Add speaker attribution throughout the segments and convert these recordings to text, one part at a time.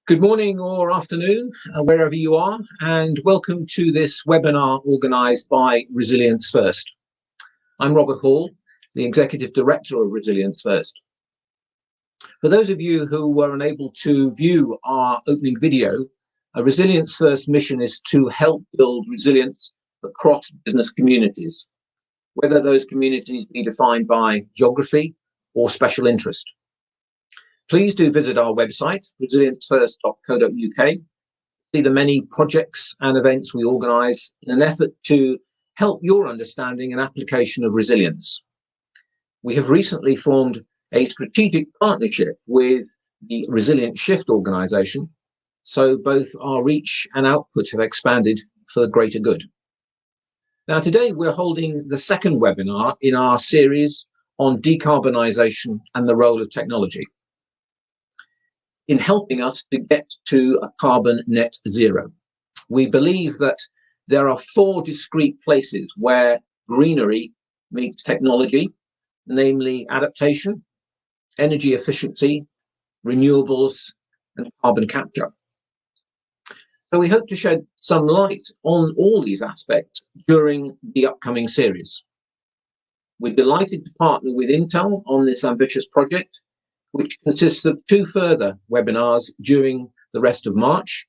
Speaker 1: Good morning or afternoon, wherever you are, and welcome to this webinar organised by Resilience First. I'm Robert Hall, the Executive Director of Resilience First. For those of you who were unable to view our opening video, a Resilience First mission is to help build resilience across business communities, whether those communities be defined by geography or special interest. Please do visit our website, resiliencefirst.co.uk, see the many projects and events we organise in an effort to help your understanding and application of resilience. We have recently formed a strategic partnership with the Resilient Shift organisation, so both our reach and output have expanded for the greater good. Now, today we're holding the second webinar in our series on decarbonisation and the role of technology in helping us to get to a carbon net zero. We believe that there are four discrete places where greenery meets technology, namely adaptation, energy efficiency, renewables, and carbon capture. So we hope to shed some light on all these aspects during the upcoming series. We're delighted to partner with Intel on this ambitious project, which consists of two further webinars during the rest of March,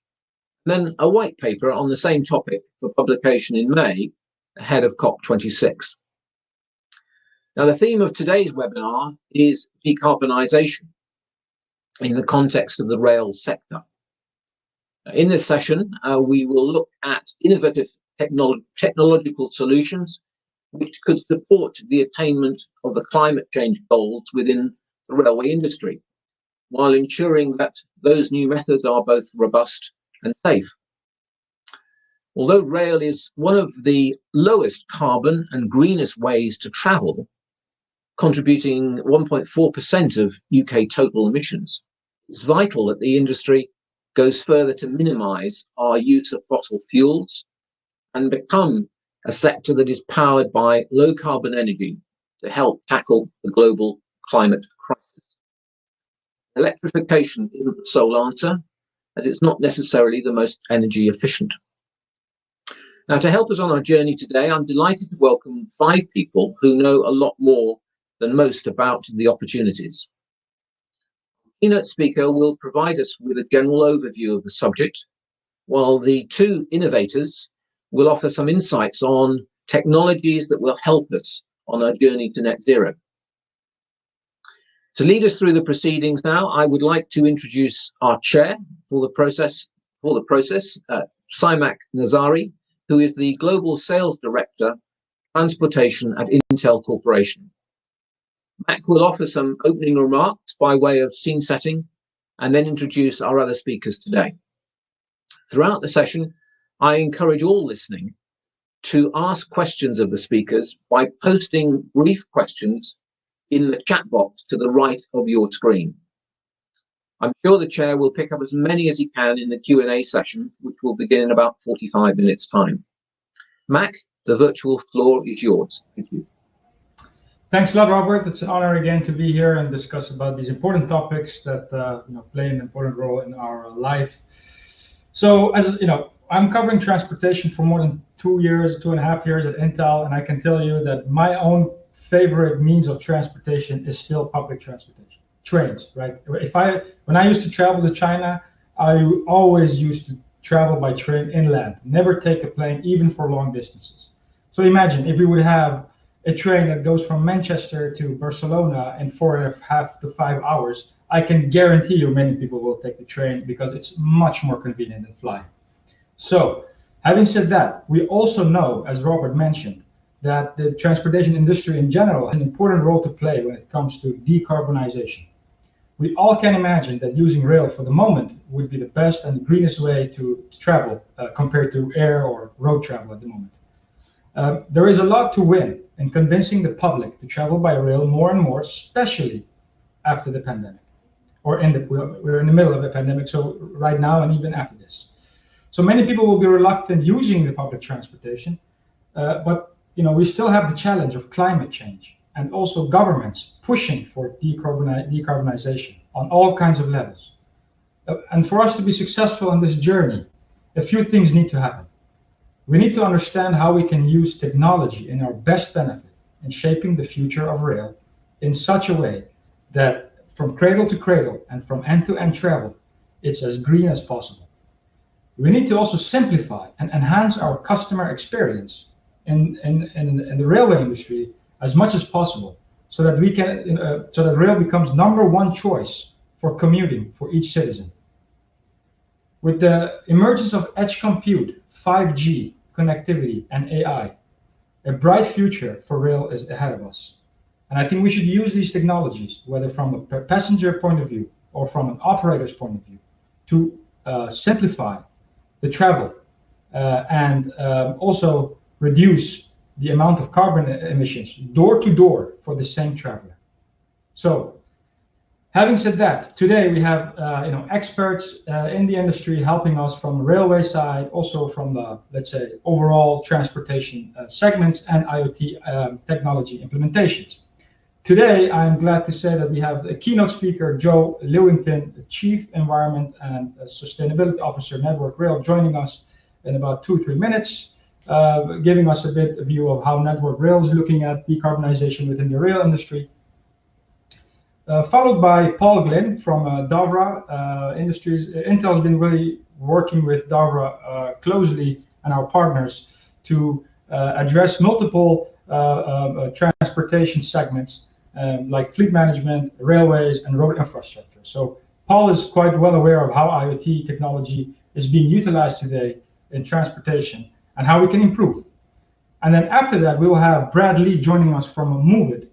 Speaker 1: then a white paper on the same topic for publication in May, ahead of COP26. Now, the theme of today's webinar is decarbonisation in the context of the rail sector. In this session, we will look at innovative technological solutions which could support the attainment of the climate change goals within the railway industry, while ensuring that those new methods are both robust and safe. Although rail is one of the lowest carbon and greenest ways to travel, contributing 1.4% of UK total emissions, it's vital that the industry goes further to minimise our use of fossil fuels and become a sector that is powered by low carbon energy to help tackle the global climate crisis. Electrification isn't the sole answer, as it's not necessarily the most energy efficient. Now, to help us on our journey today, I'm delighted to welcome 5 people who know a lot more than most about the opportunities. The keynote speaker will provide us with a general overview of the subject, while the 2 innovators will offer some insights on technologies that will help us on our journey to net zero. To lead us through the proceedings now, I would like to introduce our chair for the process, Syamak Nazary, who is the Global Sales Director, Transportation at Intel Corporation. Mac will offer some opening remarks by way of scene setting and then introduce our other speakers today. Throughout the session, I encourage all listening to ask questions of the speakers by posting brief questions in the chat box to the right of your screen. I'm sure the chair will pick up as many as he can in the Q&A session, which will begin in about 45 minutes' time. Mac, the virtual floor is yours. Thank you.
Speaker 2: Thanks a lot, Robert. It's an honor again to be here and discuss about these important topics that play an important role in our life. So, as you know, I'm covering transportation for more than 2.5 years at Intel, and I can tell you that my own favorite means of transportation is still public transportation, trains, right? When I used to travel to China, I always used to travel by train inland, never take a plane, even for long distances. So imagine if we would have a train that goes from Manchester to Barcelona in 4.5 to 5 hours, I can guarantee you many people will take the train because it's much more convenient than flying. So, having said that, we also know, as Robert mentioned, that the transportation industry in general has an important role to play when it comes to decarbonization. We all can imagine that using rail for the moment would be the best and greenest way to travel compared to air or road travel at the moment. There is a lot to win in convincing the public to travel by rail more and more, especially after the pandemic. We're in the middle of a pandemic, so right now and even after this. So many people will be reluctant using the public transportation, but we still have the challenge of climate change and also governments pushing for decarbonization on all kinds of levels. And for us to be successful in this journey, a few things need to happen. We need to understand how we can use technology in our best benefit in shaping the future of rail in such a way that from cradle to cradle and from end to end travel, it's as green as possible. We need to also simplify and enhance our customer experience in the railway industry as much as possible, so that we can so that rail becomes #1 choice for commuting for each citizen. With the emergence of edge compute, 5G, connectivity, and AI, a bright future for rail is ahead of us. And I think we should use these technologies, whether from a passenger point of view or from an operator's point of view, to simplify the travel and also reduce the amount of carbon emissions door to door for the same traveler. So, having said that, today we have experts in the industry helping us from the railway side, also from the, let's say, overall transportation segments and IoT technology implementations. Today, I'm glad to say that we have a keynote speaker, Joe Lewington, the Chief Environment and Sustainability Officer, Network Rail, joining us in about 2-3 minutes, giving us a bit of view of how Network Rail is looking at decarbonization within the rail industry. Followed by Paul Glynn from Davra Industries. Intel has been really working with Davra closely and our partners to address multiple transportation segments like fleet management, railways, and road infrastructure. So Paul is quite well aware of how IoT technology is being utilized today in transportation and how we can improve. And then after that, we will have Brad Lee joining us from Moovit.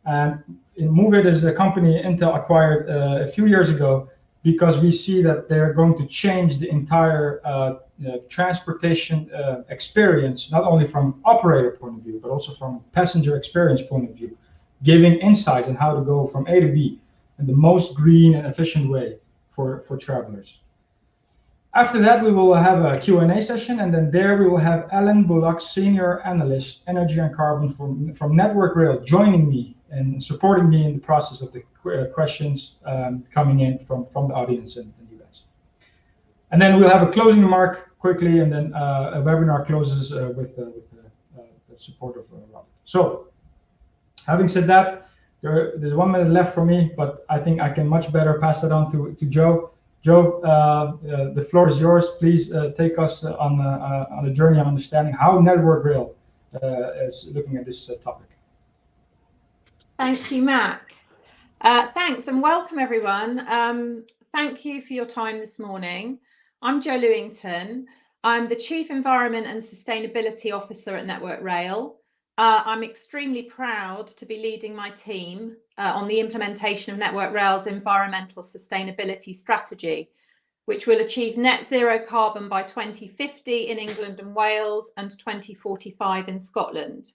Speaker 2: And Moovit is a company Intel acquired a few years ago because we see that they're going to change the entire transportation experience, not only from operator point of view, but also from passenger experience point of view, giving insights on how to go from A to B in the most green and efficient way for travelers. After that, we will have a Q&A session, and then there we will have Alan Bullock, Senior Analyst, Energy and Carbon from Network Rail, joining me and supporting me in the process of the questions coming in from the audience and you guys. And then we'll have a closing remark quickly, and then a webinar closes with the support of Robert. So, having said that, there's 1 minute left for me, but I think I can much better pass that on to Joe. Joe, the floor is yours. Please take us on a journey of understanding how Network Rail is looking at this topic.
Speaker 3: Thank you, Mac. Thanks and welcome, everyone. Thank you for your time this morning. I'm Jo Lewington. I'm the Chief Environment and Sustainability Officer at Network Rail. I'm extremely proud to be leading my team on the implementation of Network Rail's environmental sustainability strategy, which will achieve net zero carbon by 2050 in England and Wales and 2045 in Scotland.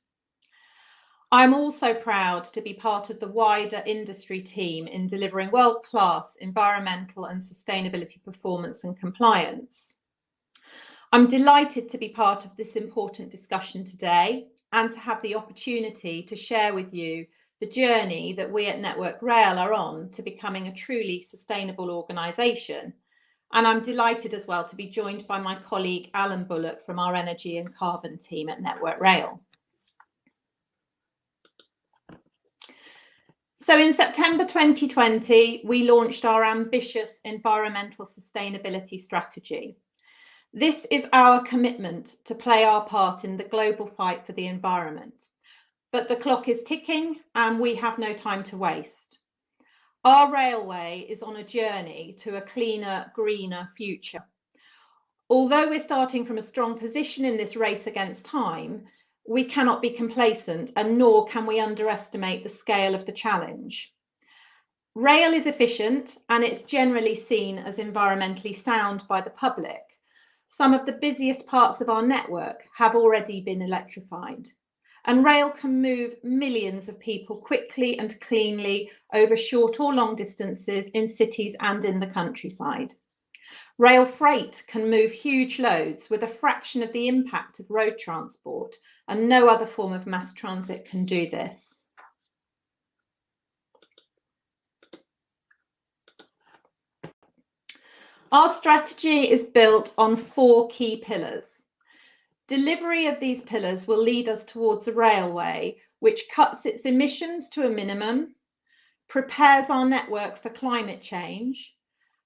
Speaker 3: I'm also proud to be part of the wider industry team in delivering world-class environmental and sustainability performance and compliance. I'm delighted to be part of this important discussion today and to have the opportunity to share with you the journey that we at Network Rail are on to becoming a truly sustainable organisation. And I'm delighted as well to be joined by my colleague Alan Bullock from our Energy and Carbon team at Network Rail. So in September 2020, we launched our ambitious environmental sustainability strategy. This is our commitment to play our part in the global fight for the environment. But the clock is ticking and we have no time to waste. Our railway is on a journey to a cleaner, greener future. Although we're starting from a strong position in this race against time, we cannot be complacent, and nor can we underestimate the scale of the challenge. Rail is efficient and it's generally seen as environmentally sound by the public. Some of the busiest parts of our network have already been electrified, and rail can move millions of people quickly and cleanly over short or long distances in cities and in the countryside. Rail freight can move huge loads with a fraction of the impact of road transport, and no other form of mass transit can do this. Our strategy is built on 4 key pillars. Delivery of these pillars will lead us towards a railway which cuts its emissions to a minimum, prepares our network for climate change,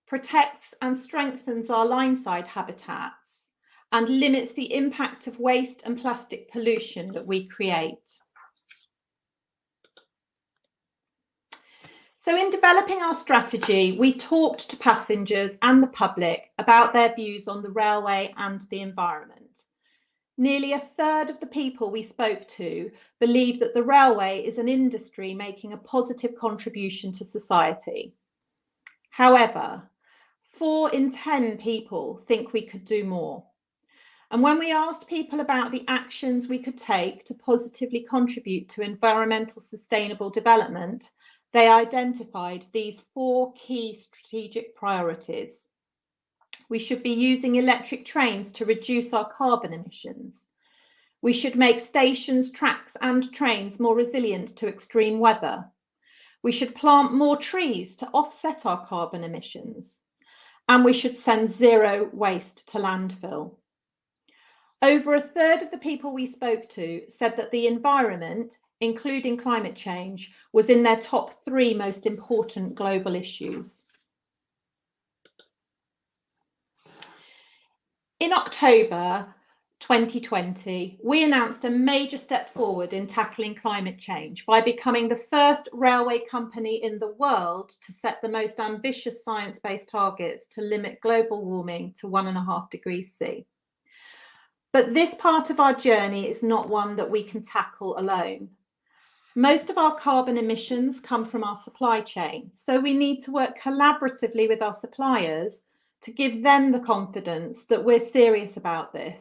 Speaker 3: protects and strengthens our lineside habitats, and limits the impact of waste and plastic pollution that we create. So in developing our strategy, we talked to passengers and the public about their views on the railway and the environment. Nearly a third of the people we spoke to believe that the railway is an industry making a positive contribution to society. However, 4 in 10 people think we could do more. And when we asked people about the actions we could take to positively contribute to environmental sustainable development, they identified these 4 key strategic priorities. We should be using electric trains to reduce our carbon emissions. We should make stations, tracks and trains more resilient to extreme weather. We should plant more trees to offset our carbon emissions. And we should send 0 waste to landfill. Over a third of the people we spoke to said that the environment, including climate change, was in their top 3 most important global issues. In October 2020, we announced a major step forward in tackling climate change by becoming the first railway company in the world to set the most ambitious science-based targets to limit global warming to 1.5 degrees C. But this part of our journey is not one that we can tackle alone. Most of our carbon emissions come from our supply chain, so we need to work collaboratively with our suppliers to give them the confidence that we're serious about this,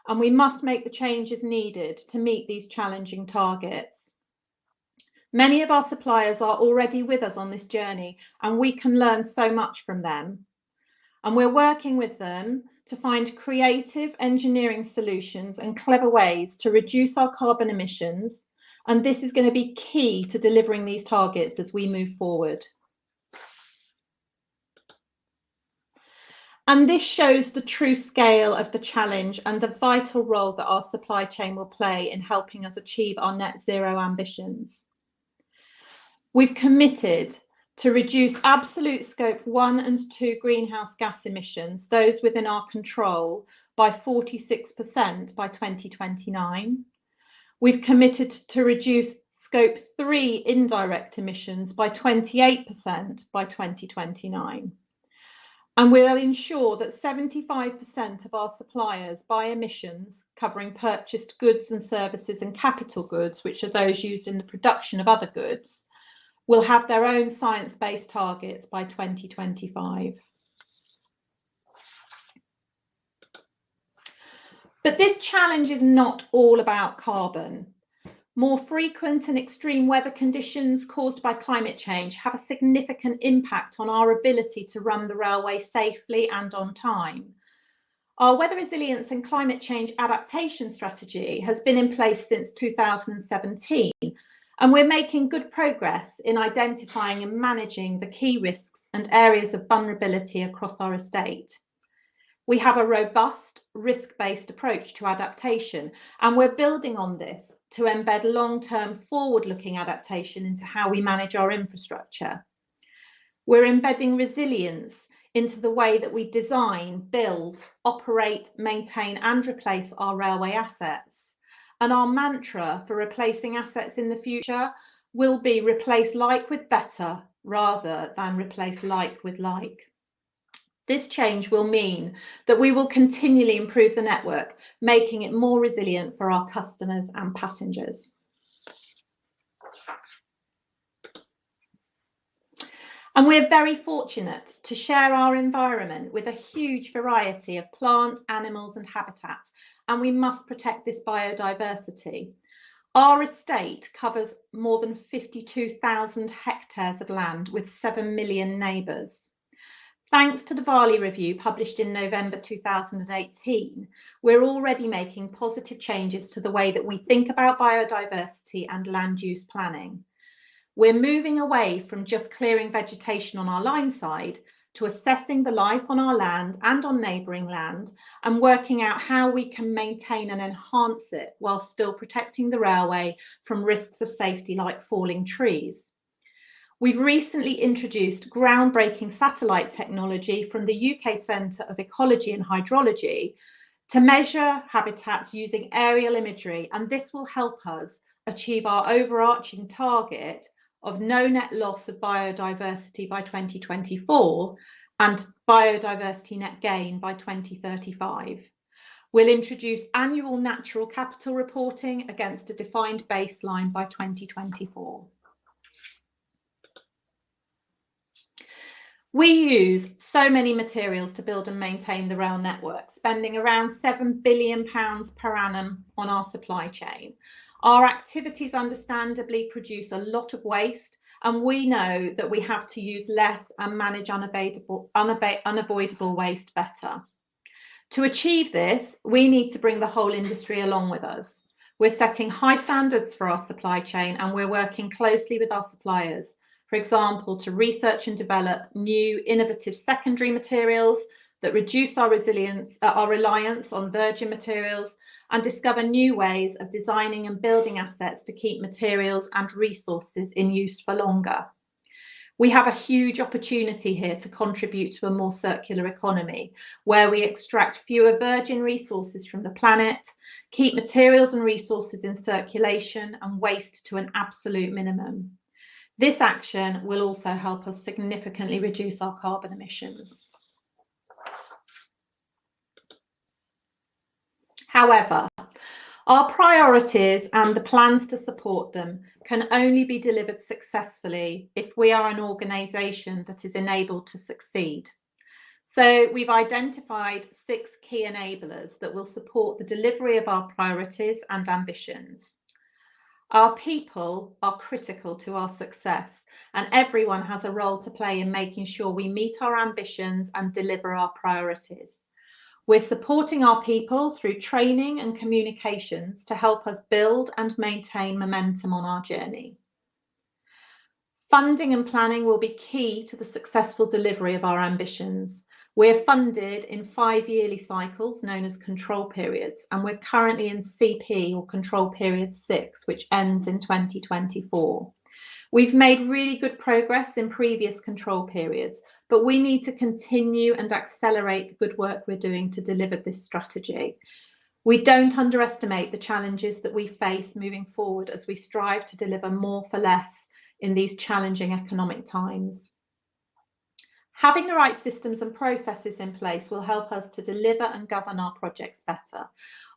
Speaker 3: and we must make the changes needed to meet these challenging targets. Many of our suppliers are already with us on this journey, and we can learn so much from them. And we're working with them to find creative engineering solutions and clever ways to reduce our carbon emissions, and this is going to be key to delivering these targets as we move forward. And this shows the true scale of the challenge and the vital role that our supply chain will play in helping us achieve our net zero ambitions. We've committed to reduce absolute scope 1 and 2 greenhouse gas emissions, those within our control, by 46% by 2029. We've committed to reduce scope 3 indirect emissions by 28% by 2029. And we'll ensure that 75% of our suppliers buy emissions covering purchased goods and services and capital goods, which are those used in the production of other goods, will have their own science-based targets by 2025. But this challenge is not all about carbon. More frequent and extreme weather conditions caused by climate change have a significant impact on our ability to run the railway safely and on time. Our weather resilience and climate change adaptation strategy has been in place since 2017, and we're making good progress in identifying and managing the key risks and areas of vulnerability across our estate. We have a robust, risk-based approach to adaptation, and we're building on this to embed long-term forward-looking adaptation into how we manage our infrastructure. We're embedding resilience into the way that we design, build, operate, maintain and replace our railway assets. And our mantra for replacing assets in the future will be replace like with better rather than replace like with like. This change will mean that we will continually improve the network, making it more resilient for our customers and passengers. And we're very fortunate to share our environment with a huge variety of plants, animals and habitats, and we must protect this biodiversity. Our estate covers more than 52,000 hectares of land with 7 million neighbours. Thanks to the Varley Review published in November 2018, we're already making positive changes to the way that we think about biodiversity and land use planning. We're moving away from just clearing vegetation on our line side to assessing the life on our land and on neighbouring land and working out how we can maintain and enhance it while still protecting the railway from risks of safety like falling trees. We've recently introduced groundbreaking satellite technology from the UK Centre of Ecology and Hydrology to measure habitats using aerial imagery, and this will help us achieve our overarching target of no net loss of biodiversity by 2024 and biodiversity net gain by 2035. We'll introduce annual natural capital reporting against a defined baseline by 2024. We use so many materials to build and maintain the rail network, spending around £7 billion per annum on our supply chain. Our activities understandably produce a lot of waste, and we know that we have to use less and manage unavoidable waste better. To achieve this, we need to bring the whole industry along with us. We're setting high standards for our supply chain, and we're working closely with our suppliers, for example, to research and develop new innovative secondary materials that reduce our reliance on virgin materials, and discover new ways of designing and building assets to keep materials and resources in use for longer. We have a huge opportunity here to contribute to a more circular economy, where we extract fewer virgin resources from the planet, keep materials and resources in circulation, and waste to an absolute minimum. This action will also help us significantly reduce our carbon emissions. However, our priorities and the plans to support them can only be delivered successfully if we are an organisation that is enabled to succeed. So we've identified 6 key enablers that will support the delivery of our priorities and ambitions. Our people are critical to our success, and everyone has a role to play in making sure we meet our ambitions and deliver our priorities. We're supporting our people through training and communications to help us build and maintain momentum on our journey. Funding and planning will be key to the successful delivery of our ambitions. We're funded in 5 yearly cycles known as control periods, and we're currently in CP or control period 6, which ends in 2024. We've made really good progress in previous control periods, but we need to continue and accelerate the good work we're doing to deliver this strategy. We don't underestimate the challenges that we face moving forward as we strive to deliver more for less in these challenging economic times. Having the right systems and processes in place will help us to deliver and govern our projects better.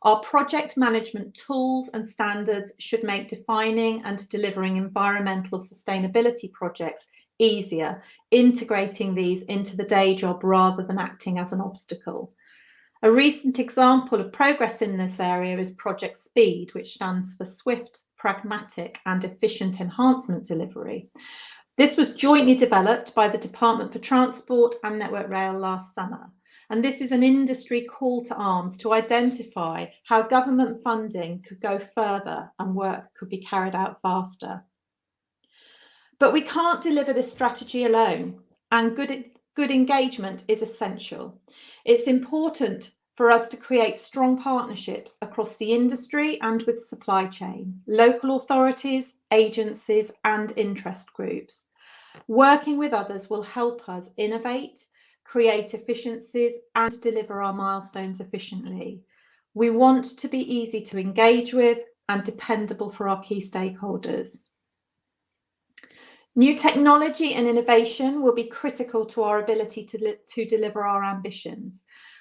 Speaker 3: Our project management tools and standards should make defining and delivering environmental sustainability projects easier, integrating these into the day job rather than acting as an obstacle. A recent example of progress in this area is Project Speed, which stands for Swift, Pragmatic and Efficient Enhancement Delivery. This was jointly developed by the Department for Transport and Network Rail last summer, and this is an industry call to arms to identify how government funding could go further and work could be carried out faster. But we can't deliver this strategy alone, and good engagement is essential. It's important for us to create strong partnerships across the industry and with supply chain, local authorities, agencies and interest groups. Working with others will help us innovate, create efficiencies and deliver our milestones efficiently. We want to be easy to engage with and dependable for our key stakeholders. New technology and innovation will be critical to our ability to deliver our ambitions.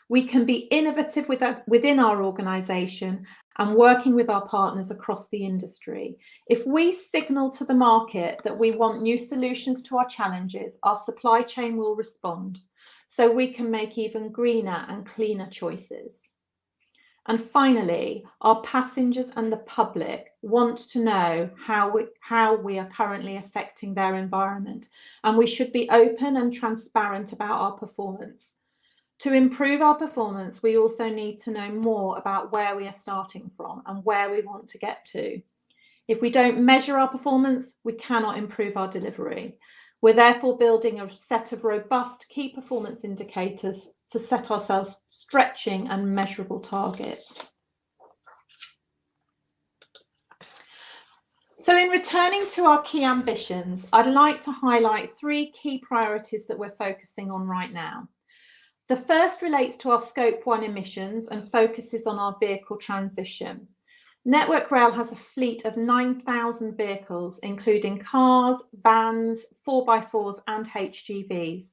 Speaker 3: We can be innovative within our organisation and working with our partners across the industry. If we signal to the market that we want new solutions to our challenges, our supply chain will respond, so we can make even greener and cleaner choices. And finally, our passengers and the public want to know how we are currently affecting their environment, and we should be open and transparent about our performance. To improve our performance, we also need to know more about where we are starting from and where we want to get to. If we don't measure our performance, we cannot improve our delivery. We're therefore building a set of robust key performance indicators to set ourselves stretching and measurable targets. So in returning to our key ambitions, I'd like to highlight 3 key priorities that we're focusing on right now. The first relates to our Scope 1 emissions and focuses on our vehicle transition. Network Rail has a fleet of 9,000 vehicles, including cars, vans, 4x4s and HGVs.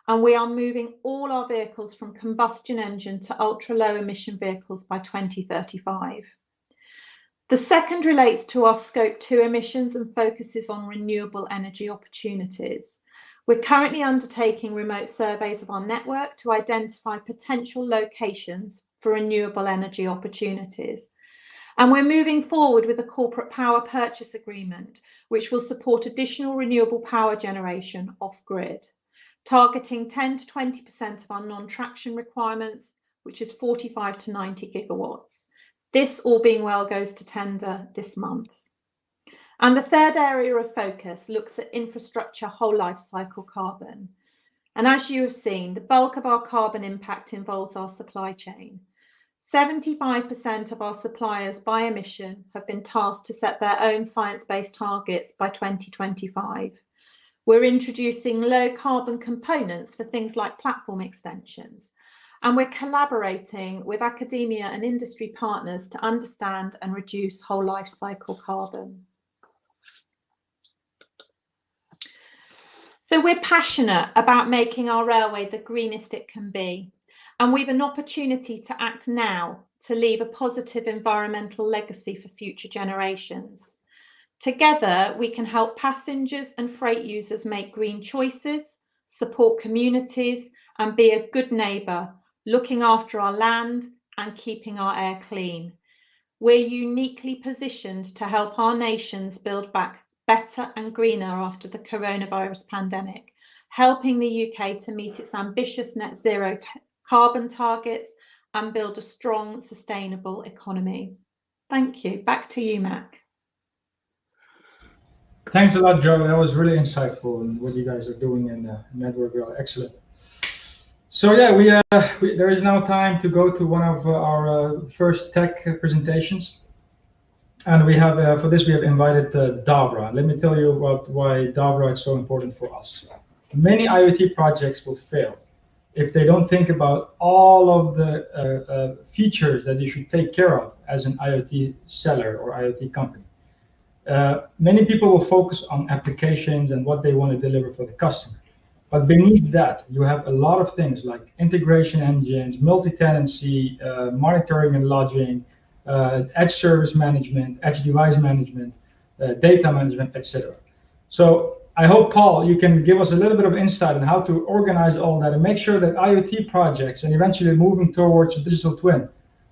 Speaker 3: And we are moving all our vehicles from combustion engine to ultra-low emission vehicles by 2035. The second relates to our Scope 2 emissions and focuses on renewable energy opportunities. We're currently undertaking remote surveys of our network to identify potential locations for renewable energy opportunities. And we're moving forward with a corporate power purchase agreement, which will support additional renewable power generation off-grid, targeting 10 to 20% of our non-traction requirements, which is 45 to 90 gigawatts. This, all being well, goes to tender this month. And the third area of focus looks at infrastructure whole life cycle carbon. And as you have seen, the bulk of our carbon impact involves our supply chain. 75% of our suppliers by emission have been tasked to set their own science-based targets by 2025. We're introducing low carbon components for things like platform extensions. And we're collaborating with academia and industry partners to understand and reduce whole life cycle carbon. So we're passionate about making our railway the greenest it can be. And we've an opportunity to act now to leave a positive environmental legacy for future generations. Together, we can help passengers and freight users make green choices, support communities, and be a good neighbour, looking after our land and keeping our air clean. We're uniquely positioned to help our nations build back better and greener after the coronavirus pandemic, helping the UK to meet its ambitious net zero carbon targets and build a strong, sustainable economy. Thank you. Back to you, Mac.
Speaker 2: Thanks a lot, Joe. That was really insightful and what you guys are doing in Network Rail. Excellent. So yeah, there is now time to go to one of our first tech presentations. And we have, for this, we have invited Davra. Let me tell you about why Davra is so important for us. Many IoT projects will fail if they don't think about all of the features that you should take care of as an IoT seller or IoT company. Many people will focus on applications and what they want to deliver for the customer. But beneath that, you have a lot of things like integration engines, multi-tenancy, monitoring and logging, edge service management, edge device management, data management, etc. So I hope, Paul, you can give us a little bit of insight on how to organize all that and make sure that IoT projects and eventually moving towards a digital twin,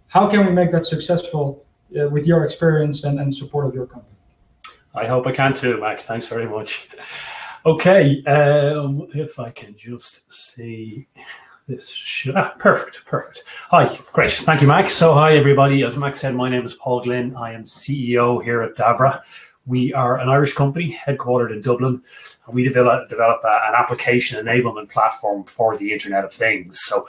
Speaker 2: how can we make that successful with your experience and support of your company?
Speaker 4: I hope I can too, Mac. Thanks very much. Okay, if I can just see this. Perfect. Hi, great. Thank you, Mac. So hi, everybody. As Mac said, my name is Paul Glynn. I am CEO here at Davra. We are an Irish company headquartered in Dublin. And we develop an application enablement platform for the Internet of Things. So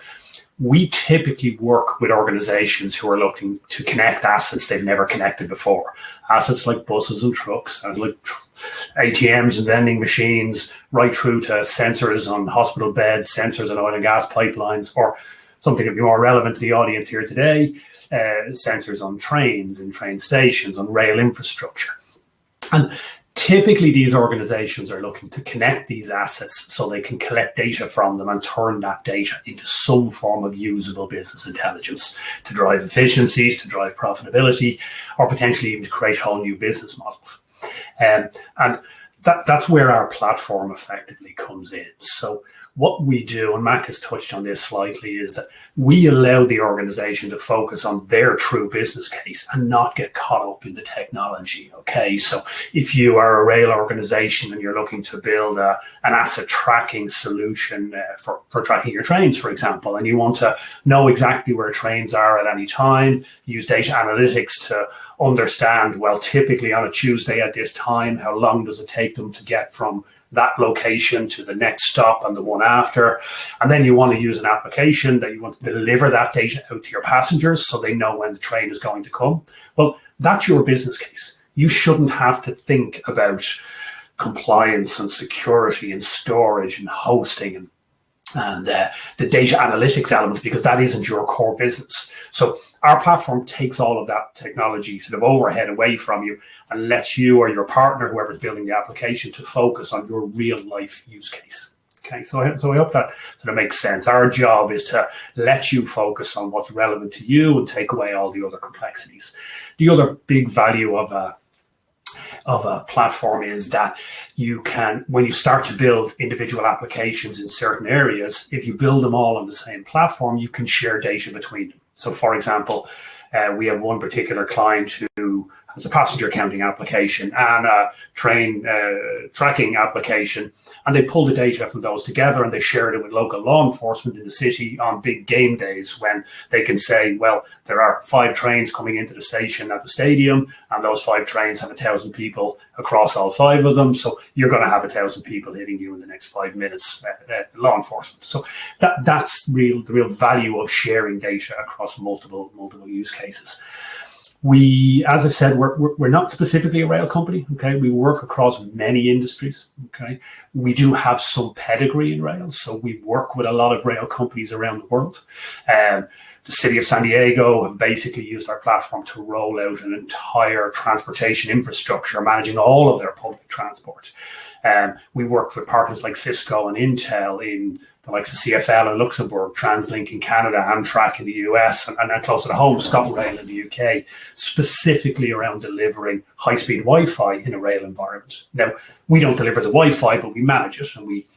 Speaker 4: we typically work with organizations who are looking to connect assets they've never connected before. Assets like buses and trucks, as like ATMs and vending machines, right through to sensors on hospital beds, sensors on oil and gas pipelines, or something that would be more relevant to the audience here today, sensors on trains and train stations, on rail infrastructure. And typically, these organizations are looking to connect these assets so they can collect data from them and turn that data into some form of usable business intelligence to drive efficiencies, to drive profitability, or potentially even to create whole new business models. And that's where our platform effectively comes in. So what we do, and Mac has touched on this slightly, is that we allow the organization to focus on their true business case and not get caught up in the technology. Okay, so if you are a rail organization and you're looking to build an asset tracking solution for tracking your trains, for example, and you want to know exactly where trains are at any time, use data analytics to understand, well, typically on a Tuesday at this time, how long does it take them to get from that location to the next stop and the one after. And then you want to use an application that you want to deliver that data out to your passengers so they know when the train is going to come. Well, that's your business case. You shouldn't have to think about compliance and security and storage and hosting and the data analytics element, because that isn't your core business. So our platform takes all of that technology sort of overhead away from you and lets you or your partner, whoever's building the application, to focus on your real life use case. Okay, so I hope that sort of makes sense. Our job is to let you focus on what's relevant to you and take away all the other complexities. The other big value of a platform is that you can, when you start to build individual applications in certain areas, if you build them all on the same platform, you can share data between them. So for example, we have one particular client who has a passenger counting application and a train tracking application, and they pull the data from those together and they shared it with local law enforcement in the city on big game days, when they can say, well, there are 5 trains coming into the station at the stadium, and those 5 trains have 1,000 people across all 5 of them. So you're going to have 1,000 people hitting you in the next 5 minutes, law enforcement. So that's the real value of sharing data across multiple use cases. We, as I said, we're not specifically a rail company. Okay, we work across many industries. Okay, we do have some pedigree in rail, so we work with a lot of rail companies around the world. The city of San Diego have basically used our platform to roll out an entire transportation infrastructure, managing all of their public transport. We work with partners like Cisco and Intel in the likes of CFL in Luxembourg, TransLink in Canada, Amtrak in the US, and then closer to home, ScotRail in the UK, specifically around delivering high-speed Wi-Fi in a rail environment. Now, we don't deliver the Wi-Fi, but we manage it and we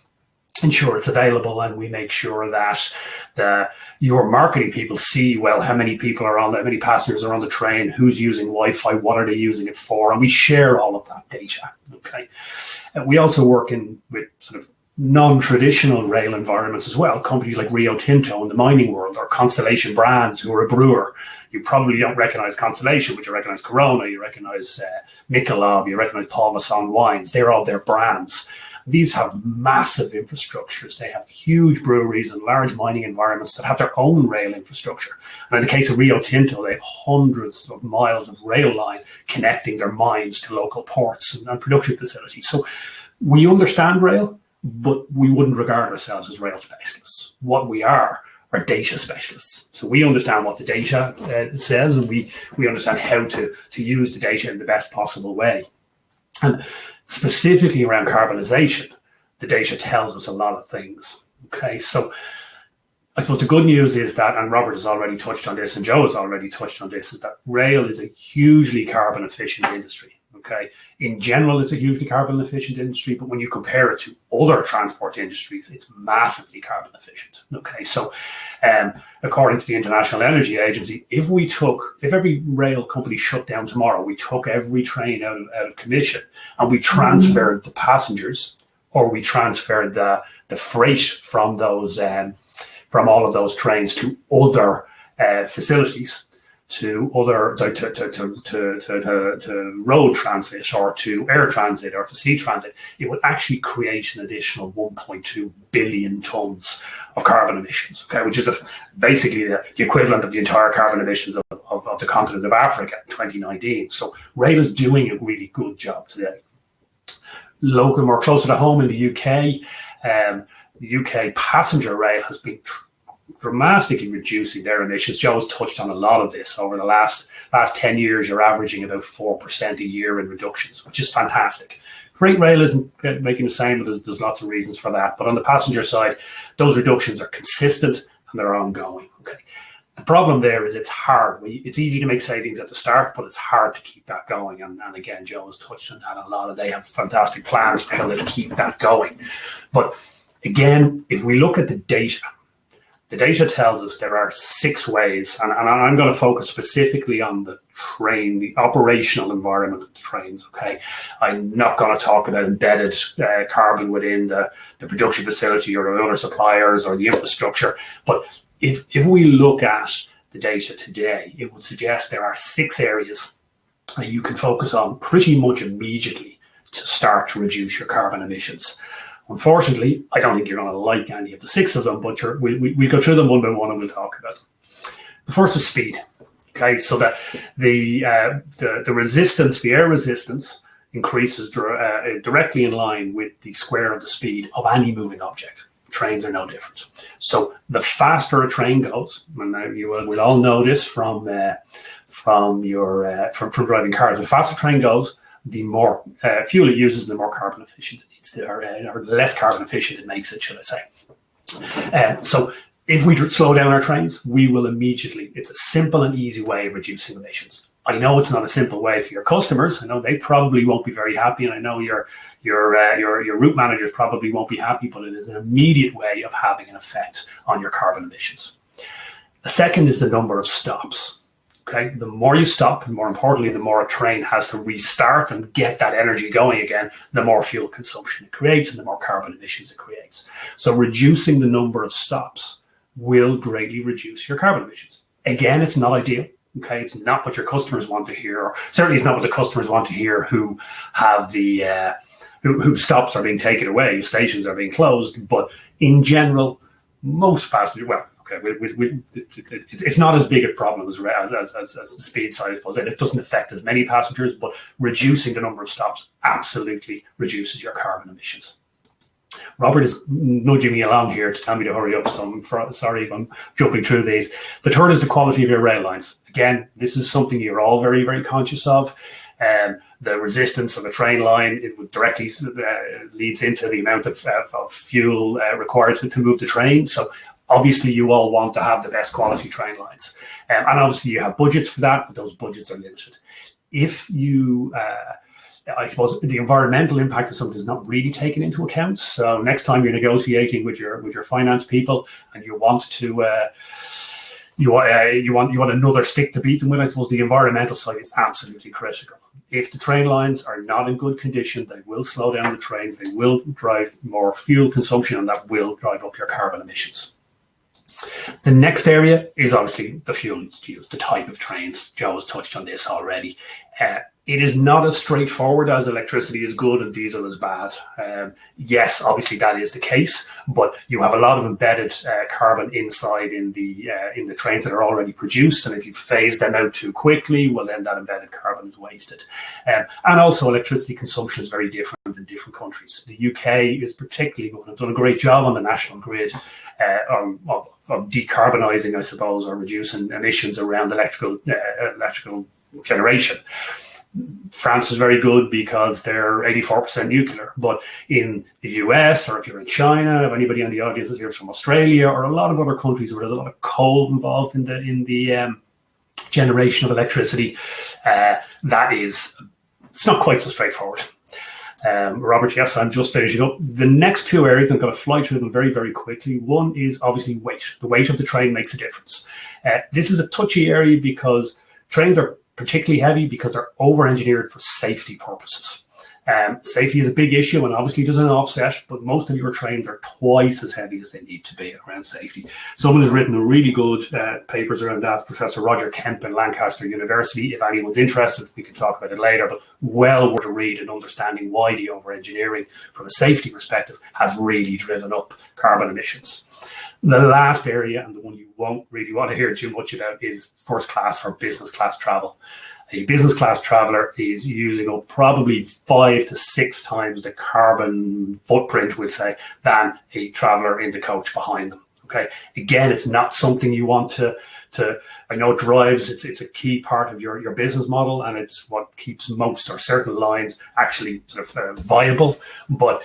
Speaker 4: ensure it's available, and we make sure that your marketing people see, well, how many people are on, how many passengers are on the train, who's using Wi-Fi, what are they using it for, and we share all of that data. Okay, and we also work with sort of non-traditional rail environments as well. Companies like Rio Tinto in the mining world, or Constellation Brands, who are a brewer. You probably don't recognize Constellation, but you recognize Corona, you recognize Michelob, you recognize Paul Masson wines. They're all their brands. These have massive infrastructures. They have huge breweries and large mining environments that have their own rail infrastructure. And in the case of Rio Tinto, they have hundreds of miles of rail line connecting their mines to local ports and production facilities. So we understand rail, but we wouldn't regard ourselves as rail specialists. What we are data specialists. So we understand what the data says, and we understand how to use the data in the best possible way. And specifically around carbonisation, the data tells us a lot of things. Okay, so I suppose the good news is that, and Robert has already touched on this, and Joe has already touched on this, is that rail is a hugely carbon efficient industry. Okay, in general, it's a hugely carbon efficient industry, but when you compare it to other transport industries, it's massively carbon efficient. Okay, so according to the International Energy Agency, if every rail company shut down tomorrow, we took every train out of commission and we transferred the passengers, or we transferred the freight from those from all of those trains to other facilities, to other to road transit, or to air transit, or to sea transit, it would actually create an additional 1.2 billion tons of carbon emissions. Okay, which is basically the equivalent of the entire carbon emissions of the continent of Africa in 2019. So rail is doing a really good job today. Local, more closer to home in the UK, the UK passenger rail has been dramatically reducing their emissions. Joe's touched on a lot of this. Over the last 10 years, you're averaging about 4% a year in reductions, which is fantastic. Freight rail isn't making the same, but there's lots of reasons for that. But on the passenger side, those reductions are consistent and they're ongoing. Okay. The problem there is it's hard. It's easy to make savings at the start, but it's hard to keep that going. And again, Joe has touched on that a lot, and they have fantastic plans for how to keep that going. But again, if we look at the data tells us there are 6 ways, and I'm going to focus specifically on the train, the operational environment of the trains. Okay, I'm not going to talk about embedded carbon within the production facility or the other suppliers or the infrastructure. But if we look at the data today, it would suggest there are 6 areas that you can focus on pretty much immediately to start to reduce your carbon emissions. Unfortunately, I don't think you're going to like any of the 6 of them, but we'll go through them one by one and we'll talk about them. The first is speed. Okay, so that the resistance, the air resistance, increases directly in line with the square of the speed of any moving object. Trains are no different. So the faster a train goes, and we'll all know this from driving cars. The faster a train goes, the more fuel it uses, the more carbon efficient it needs to, or the less carbon efficient it makes it, should I say. So if we slow down our trains, we will immediately, it's a simple and easy way of reducing emissions. I know it's not a simple way for your customers. I know they probably won't be very happy, and I know your route managers probably won't be happy, but it is an immediate way of having an effect on your carbon emissions. The second is the number of stops. Okay, the more you stop, and more importantly, the more a train has to restart and get that energy going again, the more fuel consumption it creates and the more carbon emissions it creates. So reducing the number of stops will greatly reduce your carbon emissions. Again, it's not ideal. Okay, it's not what your customers want to hear, or certainly it's not what the customers want to hear who have the who stops are being taken away, stations are being closed. But in general, most passengers, well, okay, it's not as big a problem as the speed side, I suppose. It doesn't affect as many passengers, but reducing the number of stops absolutely reduces your carbon emissions. Robert is nudging me along here to tell me to hurry up, so I'm sorry if I'm jumping through these. The third is the quality of your rail lines. Again, this is something you're all very, very conscious of. The resistance of a train line, it would directly leads into the amount of fuel required to move the train. So obviously you all want to have the best quality train lines. And obviously you have budgets for that, but those budgets are limited. If you... I suppose the environmental impact of something is not really taken into account. So next time you're negotiating with your finance people and you want to you want another stick to beat them with, I suppose the environmental side is absolutely critical. If the train lines are not in good condition, they will slow down the trains, they will drive more fuel consumption, and that will drive up your carbon emissions. The next area is obviously the fuel used, the type of trains. Joe has touched on this already. It is not as straightforward as electricity is good and diesel is bad. Yes, obviously that is the case, but you have a lot of embedded carbon inside in the trains that are already produced, and if you phase them out too quickly, well, then that embedded carbon is wasted. And also, electricity consumption is very different in different countries. The UK is particularly good and done a great job on the national grid of decarbonising, I suppose, or reducing emissions around electrical generation. France is very good because they're 84% nuclear, but in the US, or if you're in China, if anybody on the audience is here from Australia, or a lot of other countries where there's a lot of coal involved in the generation of electricity, it's not quite so straightforward. Robert, yes, I'm just finishing up. The next two areas, I'm going to fly through them very, very quickly. One is obviously weight. The weight of the train makes a difference. This is a touchy area because trains are particularly heavy because they're over-engineered for safety purposes. Safety is a big issue, and obviously there's an offset, but most of your trains are twice as heavy as they need to be around safety. Someone has written a really good papers around that, Professor Roger Kemp in Lancaster University. If anyone's interested, we can talk about it later, but well worth a read and understanding why the over-engineering from a safety perspective has really driven up carbon emissions. The last area, and the one you won't really want to hear too much about, is first class or business class travel. A business class traveler is using up probably 5 to 6 times the carbon footprint, we'll say, than a traveler in the coach behind them. Okay, again, it's not something you want to I know it drives, it's a key part of your business model, and it's what keeps most or certain lines actually sort of viable, but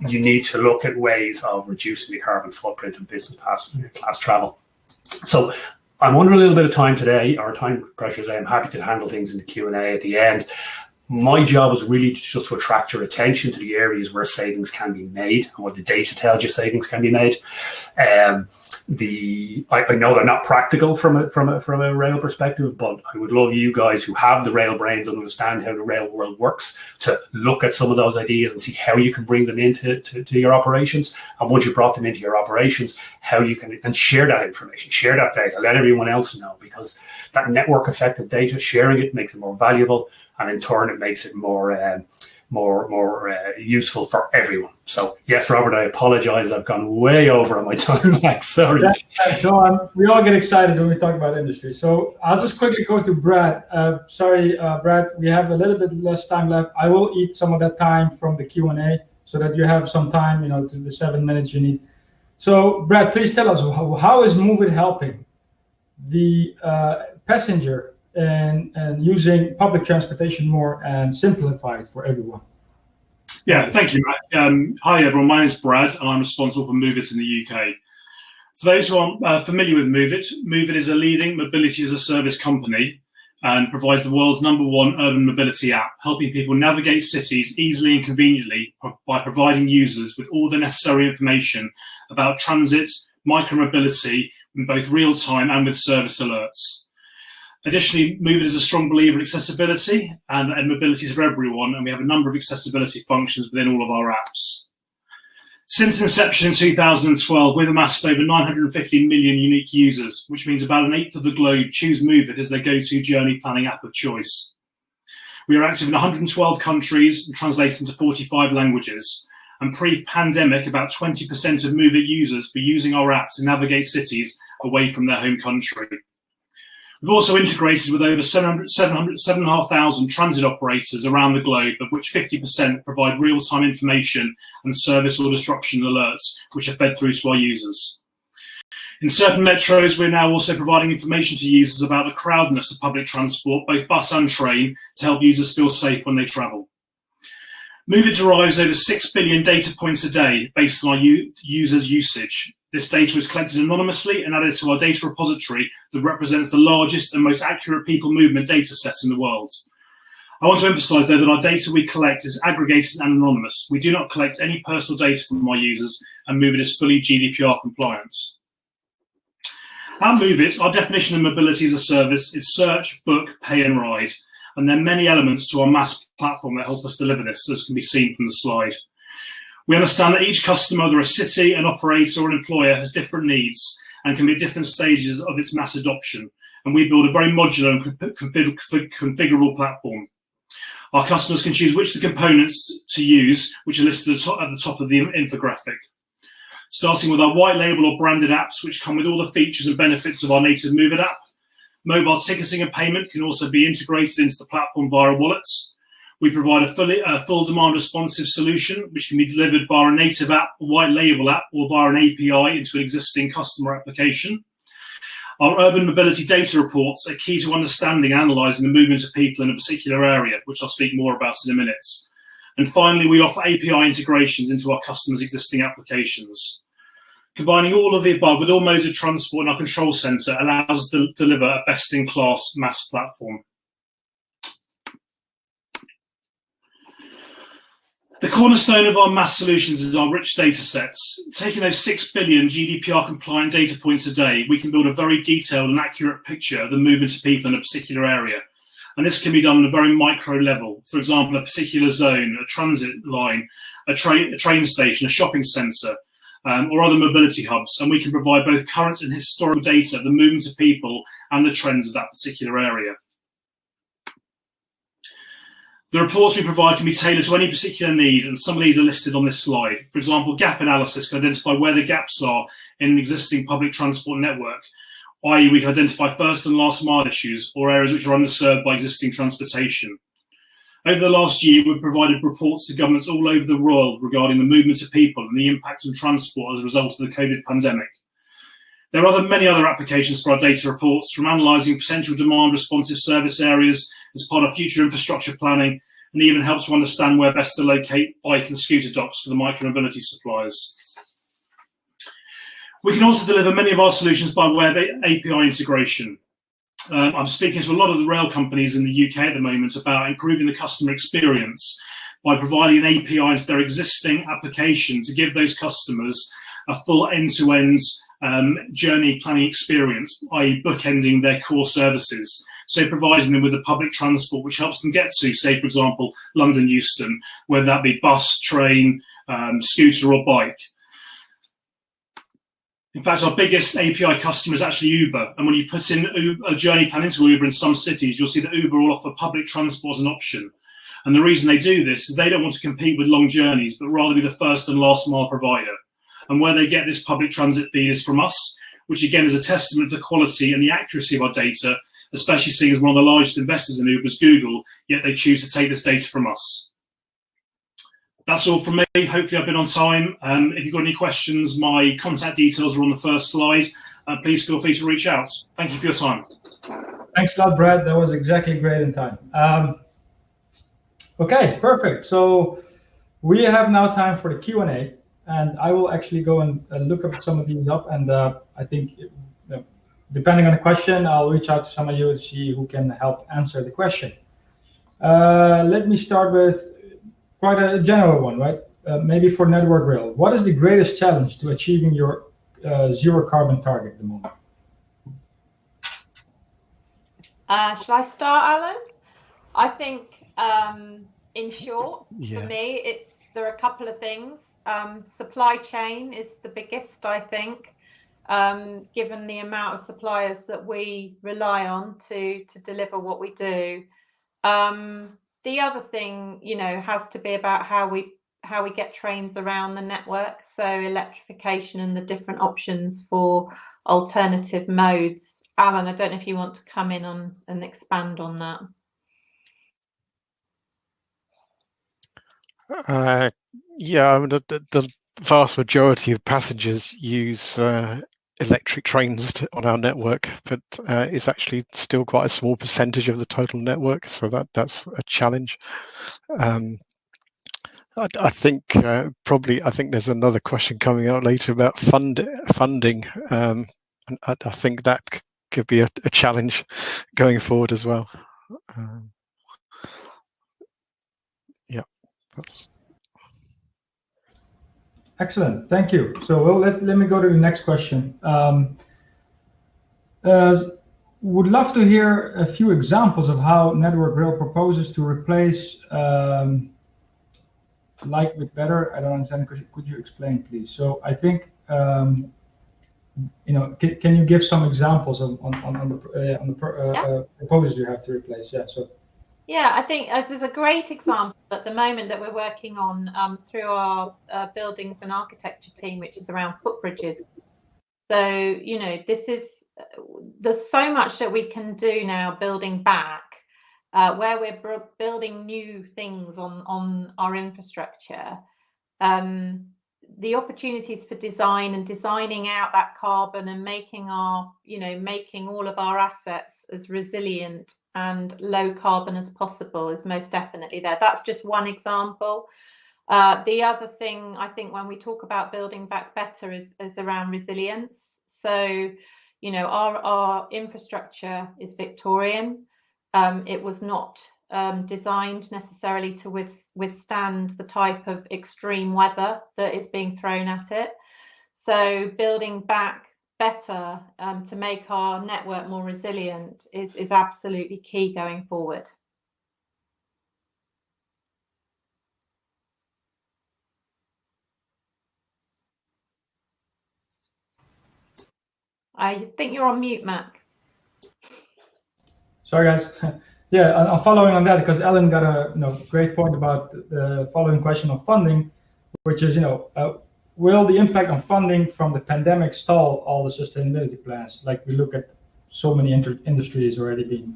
Speaker 4: you need to look at ways of reducing the carbon footprint of business class travel. So I'm under a little bit of time today, or time pressures. I'm happy to handle things in the Q&A at the end. My job is really just to attract your attention to the areas where savings can be made and what the data tells you savings can be made. I know they're not practical from a rail perspective, but I would love you guys who have the rail brains and understand how the rail world works to look at some of those ideas and see how you can bring them into your operations. And once you brought them into your operations, how you can and share that information, share that data, let everyone else know, because that network effect of data, sharing it makes it more valuable, and in turn it makes it more useful for everyone. So yes, Robert, I apologize. I've gone way over on my time. Sorry.
Speaker 2: Yeah, so we all get excited when we talk about industry. So I'll just quickly go to Brad. Sorry, Brad, we have a little bit less time left. I will eat some of that time from the Q&A so that you have some time, to the 7 minutes you need. So Brad, please tell us, how is Move It helping the passenger and using public transportation more and simplify it for everyone?
Speaker 5: Yeah, thank you, Matt. Hi, everyone. My name is Brad, and I'm responsible for Move It in the UK. For those who aren't familiar with Move It is a leading mobility as a service company and provides the world's #1 urban mobility app, helping people navigate cities easily and conveniently by providing users with all the necessary information about transit, micromobility in both real time and with service alerts. Additionally, Move It is a strong believer in accessibility and mobility is for everyone, and we have a number of accessibility functions within all of our apps. Since inception in 2012, we've amassed over 950 million unique users, which means about an eighth of the globe choose Move It as their go-to journey planning app of choice. We are active in 112 countries and translated into 45 languages. And pre-pandemic, about 20% of Move It users were using our app to navigate cities away from their home country. We've also integrated with over 7,500 transit operators around the globe, of which 50% provide real-time information and service or disruption alerts, which are fed through to our users. In certain metros, we're now also providing information to users about the crowdedness of public transport, both bus and train, to help users feel safe when they travel. Move It derives over 6 billion data points a day based on our users' usage. This data is collected anonymously and added to our data repository that represents the largest and most accurate people movement data set in the world. I want to emphasize, though, that our data we collect is aggregated and anonymous. We do not collect any personal data from our users, and Move It is fully GDPR compliant. At Move It, our definition of mobility as a service is search, book, pay and ride. And there are many elements to our mass platform that help us deliver this, as can be seen from the slide. We understand that each customer, whether a city, an operator, or an employer, has different needs and can be at different stages of its mass adoption. And we build a very modular and configurable platform. Our customers can choose which of the components to use, which are listed at the top of the infographic. Starting with our white label or branded apps, which come with all the features and benefits of our native Move It app. Mobile ticketing and payment can also be integrated into the platform via wallets. We provide a full demand responsive solution, which can be delivered via a native app, a white label app, or via an API into an existing customer application. Our urban mobility data reports are key to understanding and analysing the movement of people in a particular area, which I'll speak more about in a minute. And finally, we offer API integrations into our customers' existing applications. Combining all of the above with all modes of transport in our control centre allows us to deliver a best-in-class mass platform. The cornerstone of our mass solutions is our rich data sets. Taking those 6 billion GDPR-compliant data points a day, we can build a very detailed and accurate picture of the movement of people in a particular area. And this can be done on a very micro level. For example, a particular zone, a transit line, a train station, a shopping centre, or other mobility hubs, and we can provide both current and historical data of the movement of people and the trends of that particular area. The reports we provide can be tailored to any particular need, and some of these are listed on this slide. For example, gap analysis can identify where the gaps are in an existing public transport network, i.e. we can identify first and last mile issues or areas which are underserved by existing transportation. Over the last year, we've provided reports to governments all over the world regarding the movement of people and the impact on transport as a result of the COVID pandemic. There are many other applications for our data reports, from analysing potential demand responsive service areas as part of future infrastructure planning, and even help to understand where best to locate bike and scooter docks for the micromobility suppliers. We can also deliver many of our solutions by way of API integration. I'm speaking to a lot of the rail companies in the UK at the moment about improving the customer experience by providing an API into their existing application to give those customers a full end-to-end journey planning experience, i.e. bookending their core services. So providing them with a public transport which helps them get to, say, for example, London Euston, whether that be bus, train, scooter or bike. In fact, our biggest API customer is actually Uber. And when you put in a journey plan into Uber in some cities, you'll see that Uber will offer public transport as an option. And the reason they do this is they don't want to compete with long journeys, but rather be the first and last mile provider. And where they get this public transit feed is from us, which again is a testament to the quality and the accuracy of our data, especially seeing as one of the largest investors in Uber is Google, yet they choose to take this data from us. That's all from me. Hopefully I've been on time. If you've got any questions, my contact details are on the first slide. Please feel free to reach out. Thank you for your time.
Speaker 2: Thanks a lot, Brad. That was exactly great in time. Okay, perfect. So we have now time for the Q&A, and I will actually go and look up some of these up. And I think, depending on the question, I'll reach out to some of you to see who can help answer the question. Let me start with quite a general one, right? Maybe for Network Rail. What is the greatest challenge to achieving your zero carbon target at the moment?
Speaker 3: Shall I start, Alan? I think, in short, for me, there are a couple of things. Supply chain is the biggest, I think, given the amount of suppliers that we rely on to deliver what we do. The other thing, has to be about how we get trains around the network. So electrification and the different options for alternative modes. Alan, I don't know if you want to come in on and expand on that.
Speaker 6: Yeah, I mean, the vast majority of passengers use electric trains on our network, but it's actually still quite a small percentage of the total network, so that's a challenge. I think there's another question coming out later about funding, and I think that could be a challenge going forward as well. Yeah, that's
Speaker 2: excellent. Thank you. So let me go to the next question. Would love to hear a few examples of how Network Rail proposes to replace like with better. I don't understand. Could you explain, please? So I think can you give some examples on the proposals you have to replace? Yeah. So.
Speaker 3: Yeah, I think there's a great example at the moment that we're working on through our buildings and architecture team, which is around footbridges. So there's so much that we can do now building back. Where we're building new things on our infrastructure, the opportunities for design and designing out that carbon and making all of our assets as resilient and low carbon as possible is most definitely there. That's just one example. The other thing I think when we talk about building back better is around resilience. So, our infrastructure is Victorian. It was not designed necessarily to withstand the type of extreme weather that is being thrown at it. So building back better to make our network more resilient is absolutely key going forward. I think you're on mute, Mac.
Speaker 2: Sorry, guys. Yeah, I'm following on that because Ellen got a great point about the following question of funding, which is will the impact on funding from the pandemic stall all the sustainability plans? Like we look at so many industries already being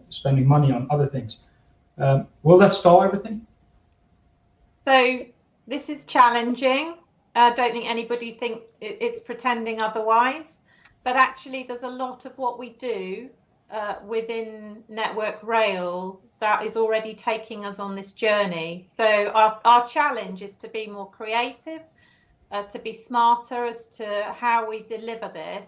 Speaker 2: spending money on other things. Will that stall everything?
Speaker 3: So this is challenging. I don't think anybody thinks it's pretending otherwise, but actually there's a lot of what we do within Network Rail that is already taking us on this journey. So our challenge is to be more creative, to be smarter as to how we deliver this.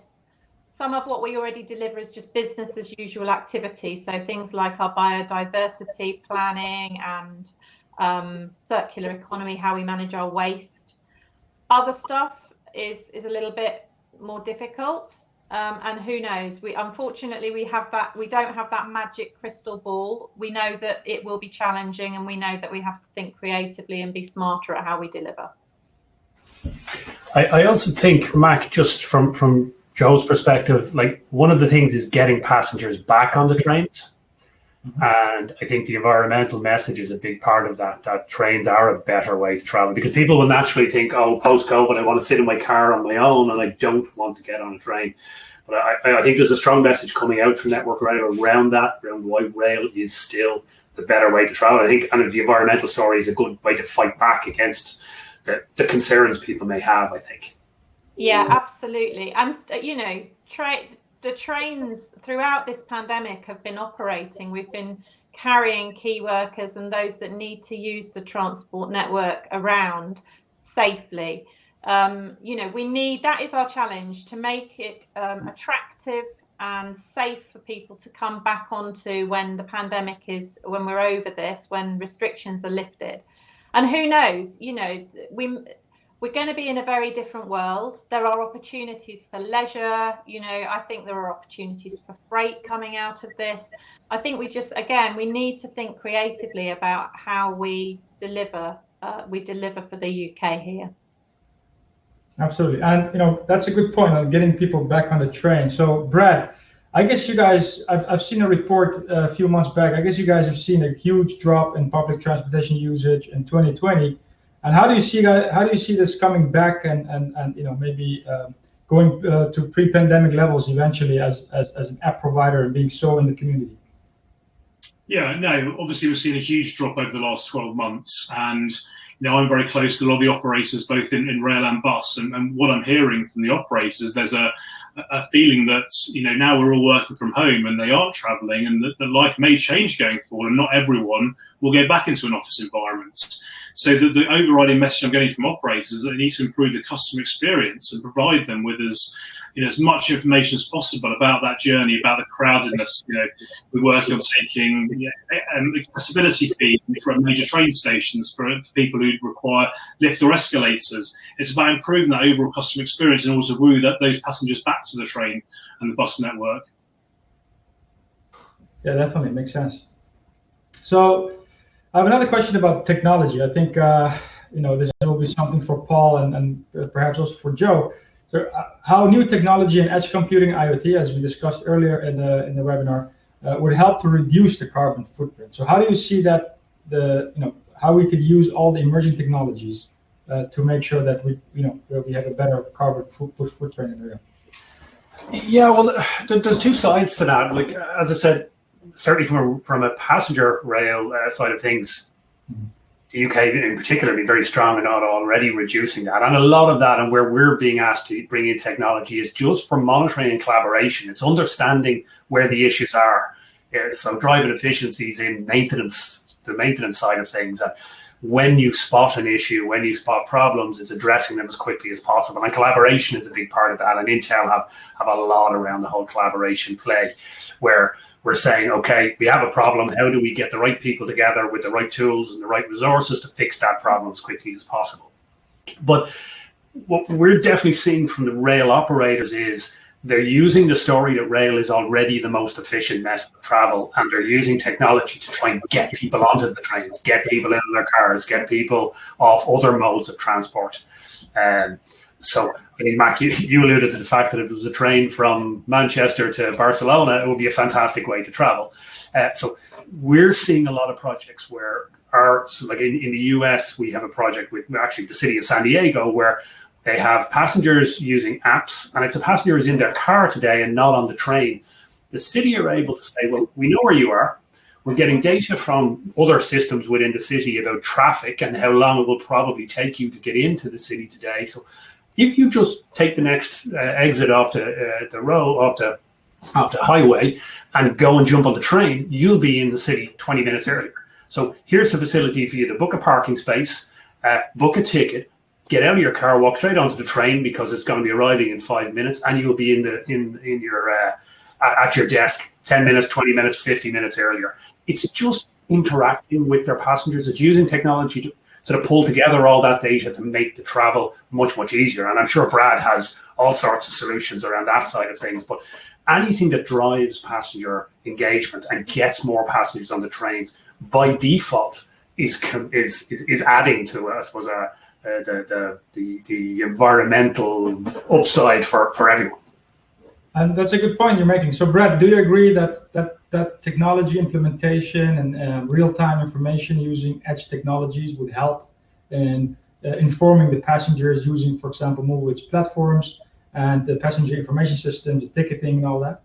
Speaker 3: Some of what we already deliver is just business as usual activity. So things like our biodiversity planning and circular economy, how we manage our waste. Other stuff is a little bit more difficult. And who knows? Unfortunately we don't have that magic crystal ball. We know that it will be challenging, and we know that we have to think creatively and be smarter at how we deliver.
Speaker 4: I also think, Mac, just from Joe's perspective, like one of the things is getting passengers back on the trains. And I think the environmental message is a big part of that, that trains are a better way to travel, because people will naturally think, oh, post-COVID, I want to sit in my car on my own and I don't want to get on a train. But I think there's a strong message coming out from Network Rail around that, around why rail is still the better way to travel. I think the environmental story is a good way to fight back against the concerns people may have, I think.
Speaker 3: Yeah, absolutely. And, you know, the trains throughout this pandemic have been operating. We've been carrying key workers and those that need to use the transport network around safely. You know, that is our challenge, to make it attractive and safe for people to come back onto when when we're over this, when restrictions are lifted. And who knows, you know, we're going to be in a very different world. There are opportunities for leisure. You know, I think there are opportunities for freight coming out of this. I think we need to think creatively about how we deliver for the UK here.
Speaker 2: Absolutely. And, you know, that's a good point on getting people back on the train. So, Brad, I guess you guys, I've seen a report a few months back. I guess you guys have seen a huge drop in public transportation usage in 2020. And how do you see that? How do you see this coming back and you know, maybe going to pre-pandemic levels eventually as an app provider and being so in the community?
Speaker 5: Yeah, no, obviously we've seen a huge drop over the last 12 months, and you know, I'm very close to a lot of the operators, both in rail and bus, and what I'm hearing from the operators, there's a feeling that, you know, now we're all working from home and they aren't travelling, and that life may change going forward, and not everyone will go back into an office environment. So the overriding message I'm getting from operators is that they need to improve the customer experience and provide them with as much information as possible about that journey, about the crowdedness. You know, we're working on taking accessibility fees from major train stations for people who require lift or escalators. It's about improving that overall customer experience and also woo those passengers back to the train and the bus network.
Speaker 2: Yeah, definitely makes sense. So I have another question about technology. I think you know, this will be something for Paul and perhaps also for Joe. So how new technology and edge computing, IoT, as we discussed earlier in the webinar, would help to reduce the carbon footprint. So how do you see that how we could use all the emerging technologies to make sure that we have a better carbon footprint in rail?
Speaker 4: Yeah, well, there's two sides to that. Like, as I said, certainly from a passenger rail side of things, the UK in particular be very strong and already reducing that. And a lot of that, and where we're being asked to bring in technology, is just for monitoring and collaboration. It's understanding where the issues are. So driving efficiencies in maintenance, the maintenance side of things. And when you spot an issue, when you spot problems, it's addressing them as quickly as possible. And collaboration is a big part of that. And Intel have a lot around the whole collaboration play, where we're saying, okay, we have a problem. How do we get the right people together with the right tools and the right resources to fix that problem as quickly as possible? But what we're definitely seeing from the rail operators is they're using the story that rail is already the most efficient method of travel, and they're using technology to try and get people onto the trains, get people into their cars, get people off other modes of transport. So I think, Mac, you alluded to the fact that if it was a train from Manchester to Barcelona, it would be a fantastic way to travel. So we're seeing a lot of projects where like in the US, we have a project with actually the city of San Diego where they have passengers using apps. And if the passenger is in their car today and not on the train, the city are able to say, well, we know where you are. We're getting data from other systems within the city about traffic and how long it will probably take you to get into the city today. So if you just take the next exit off the road, off the highway, and go and jump on the train, you'll be in the city 20 minutes earlier. So here's the facility for you to book a parking space, book a ticket, get out of your car, walk straight onto the train because it's going to be arriving in 5 minutes, and you'll be in your at your desk 10 minutes, 20 minutes, 50 minutes earlier. It's just interacting with their passengers. It's using technology to sort of pull together all that data to make the travel much, much easier. And I'm sure Brad has all sorts of solutions around that side of things. But anything that drives passenger engagement and gets more passengers on the trains by default is adding to, I suppose, the environmental upside for everyone.
Speaker 2: And that's a good point you're making. So, Brad, do you agree that technology implementation and real-time information using edge technologies would help in informing the passengers using, for example, Mobilit's platforms and the passenger information systems, the ticketing, and all that?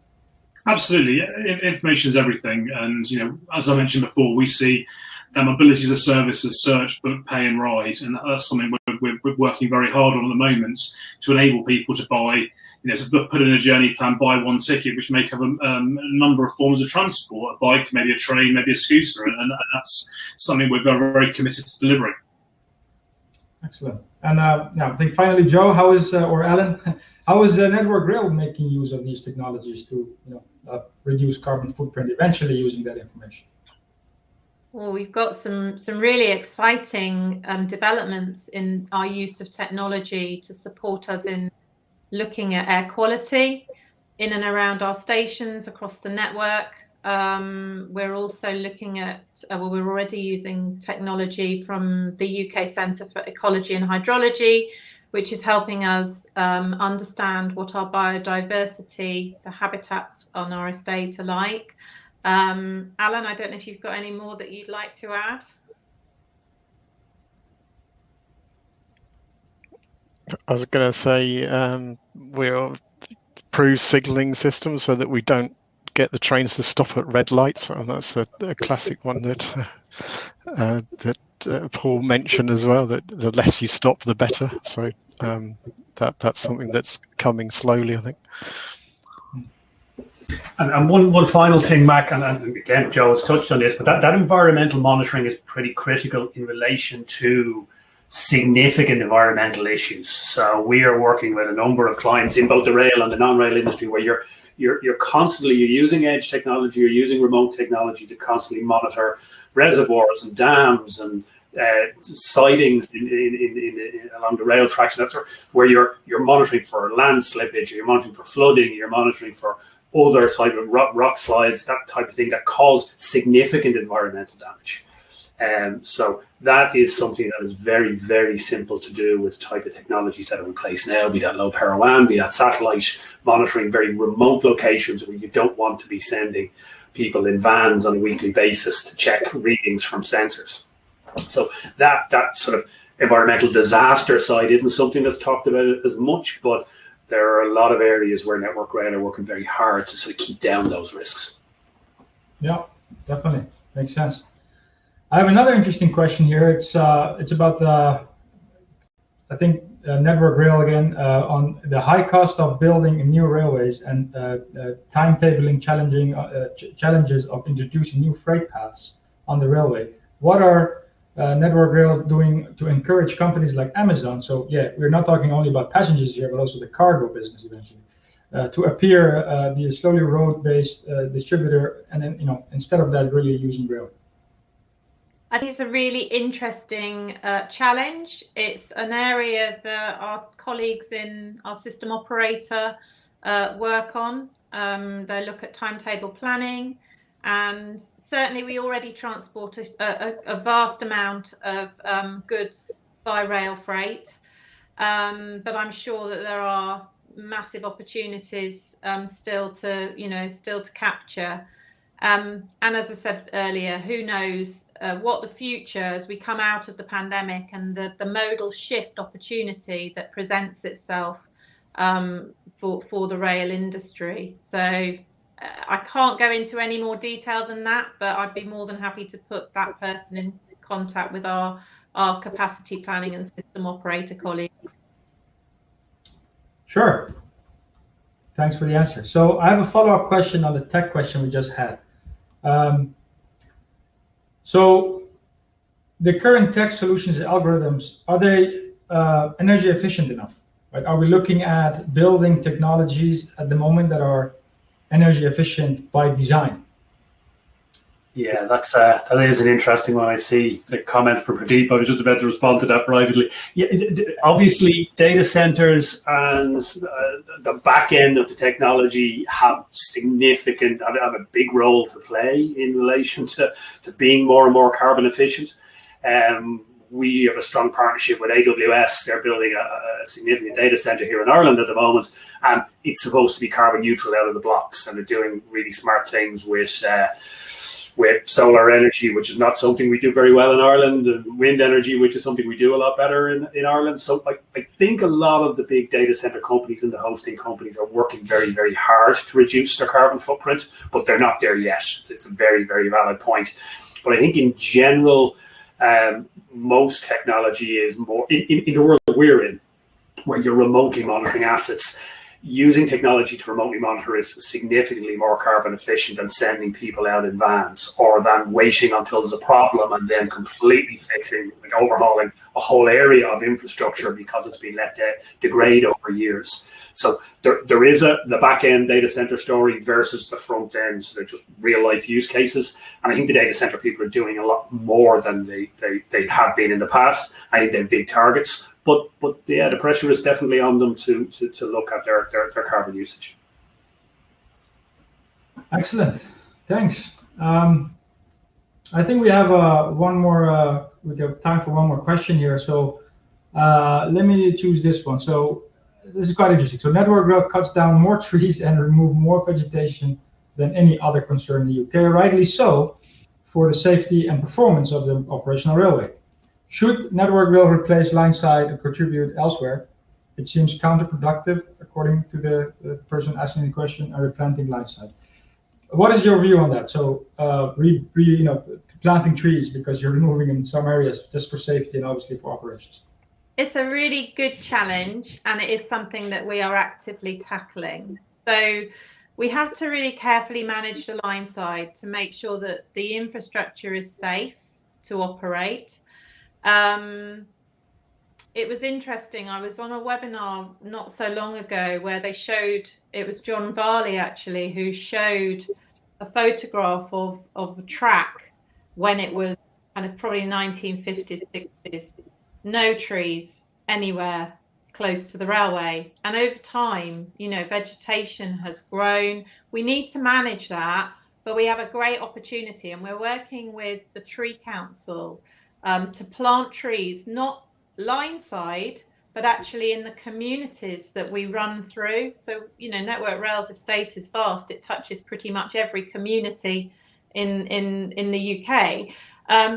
Speaker 5: Absolutely. Information is everything. And, as I mentioned before, we see that mobility as a service as search, book, pay, and ride. And that's something we're working very hard on at the moment to enable people to buy, to put in a journey plan, buy one ticket, which may cover a number of forms of transport, a bike, maybe a train, maybe a scooter. And that's something we're very, very committed to delivering.
Speaker 2: Excellent. And I think finally, Joe, or Alan, how is Network Rail making use of these technologies to reduce carbon footprint, eventually using that information?
Speaker 3: Well, we've got some really exciting developments in our use of technology to support us in looking at air quality in and around our stations across the network. We're also looking at, we're already using technology from the UK Centre for Ecology and Hydrology, which is helping us understand what our biodiversity, the habitats on our estate are like. Alan, I don't know if you've got any more that you'd like to add.
Speaker 6: I was going to say we'll improve signalling systems so that we don't get the trains to stop at red lights, and that's a classic one that Paul mentioned as well. That the less you stop, the better. So that's something that's coming slowly, I think.
Speaker 4: And one final thing, Mac, and again, Joe has touched on this, but that environmental monitoring is pretty critical in relation to significant environmental issues. So we are working with a number of clients in both the rail and the non-rail industry where you're constantly using edge technology, you're using remote technology to constantly monitor reservoirs and dams and sidings along the rail tracks, and that's where you're monitoring for land slippage, you're monitoring for flooding, you're monitoring for other type of rock slides, that type of thing that cause significant environmental damage. So that is something that is very, very simple to do with the type of technologies that are in place now, be that low power WAN, be that satellite monitoring very remote locations where you don't want to be sending people in vans on a weekly basis to check readings from sensors. So that sort of environmental disaster side isn't something that's talked about as much, but there are a lot of areas where Network Rail are working very hard to sort of keep down those risks.
Speaker 2: Yeah, definitely. Makes sense. I have another interesting question here. It's about the, I think, Network Rail again, on the high cost of building new railways and timetabling challenges of introducing new freight paths on the railway. What are Network Rail doing to encourage companies like Amazon? So yeah, we're not talking only about passengers here, but also the cargo business eventually, to appear the slowly road-based distributor, and then instead of that, really using rail.
Speaker 3: I think it's a really interesting challenge. It's an area that our colleagues in our system operator work on. They look at timetable planning, and certainly we already transport a vast amount of goods by rail freight, but I'm sure that there are massive opportunities still to capture. And as I said earlier, who knows what the future, as we come out of the pandemic and the modal shift opportunity that presents itself for the rail industry. So I can't go into any more detail than that, but I'd be more than happy to put that person in contact with our capacity planning and system operator colleagues.
Speaker 2: Sure. Thanks for the answer. So I have a follow-up question on the tech question we just had. So the current tech solutions and algorithms, are they energy efficient enough? Right? Are we looking at building technologies at the moment that are energy efficient by design?
Speaker 4: Yeah, that is an interesting one. I see the comment from Pradeep. I was just about to respond to that privately. Yeah, obviously, data centers and the back end of the technology have a big role to play in relation to being more and more carbon efficient. we have a strong partnership with AWS. They're building a significant data center here in Ireland at the moment, and it's supposed to be carbon neutral out of the blocks. And they're doing really smart things with solar energy, which is not something we do very well in Ireland, and wind energy, which is something we do a lot better in Ireland. So I think a lot of the big data center companies and the hosting companies are working very, very hard to reduce their carbon footprint, but they're not there yet. It's a very, very valid point. But I think in general, most technology is more, in the world that we're in, where you're remotely monitoring assets, using technology to remotely monitor is significantly more carbon efficient than sending people out in vans, or than waiting until there's a problem and then completely fixing, like overhauling a whole area of infrastructure because it's been let degrade over years. So there is the back end data center story versus the front end. So they're just real life use cases. And I think the data center people are doing a lot more than they have been in the past. I think they have big targets. But yeah, the pressure is definitely on them to look at their carbon usage.
Speaker 2: Excellent, thanks. I think we have one more. We have time for one more question here. So let me choose this one. So this is quite interesting. So network growth cuts down more trees and remove more vegetation than any other concern in the UK. Rightly so, for the safety and performance of the operational railway. Should network rail replace line side and contribute elsewhere? It seems counterproductive, according to the person asking the question, and replanting line side. What is your view on that? So, planting trees because you're removing in some areas just for safety and obviously for operations.
Speaker 3: It's a really good challenge, and it is something that we are actively tackling. So we have to really carefully manage the line side to make sure that the infrastructure is safe to operate. It was interesting. I was on a webinar not so long ago where they showed, it was John Varley actually, who showed a photograph of a track when it was kind of probably 1950s, 60s, no trees anywhere close to the railway. And over time, vegetation has grown. We need to manage that, but we have a great opportunity, and we're working with the Tree Council to plant trees, not line side, but actually in the communities that we run through. So, Network Rail's estate is vast. It touches pretty much every community in the UK.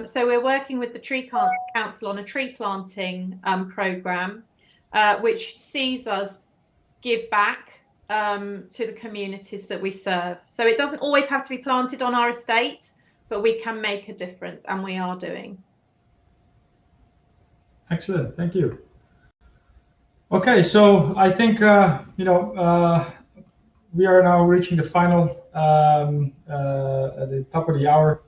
Speaker 3: So we're working with the Tree Council on a tree planting programme, which sees us give back to the communities that we serve. So it doesn't always have to be planted on our estate, but we can make a difference, and we are doing.
Speaker 2: Excellent, thank you. Okay, so I think we are now reaching the final, at the top of the hour.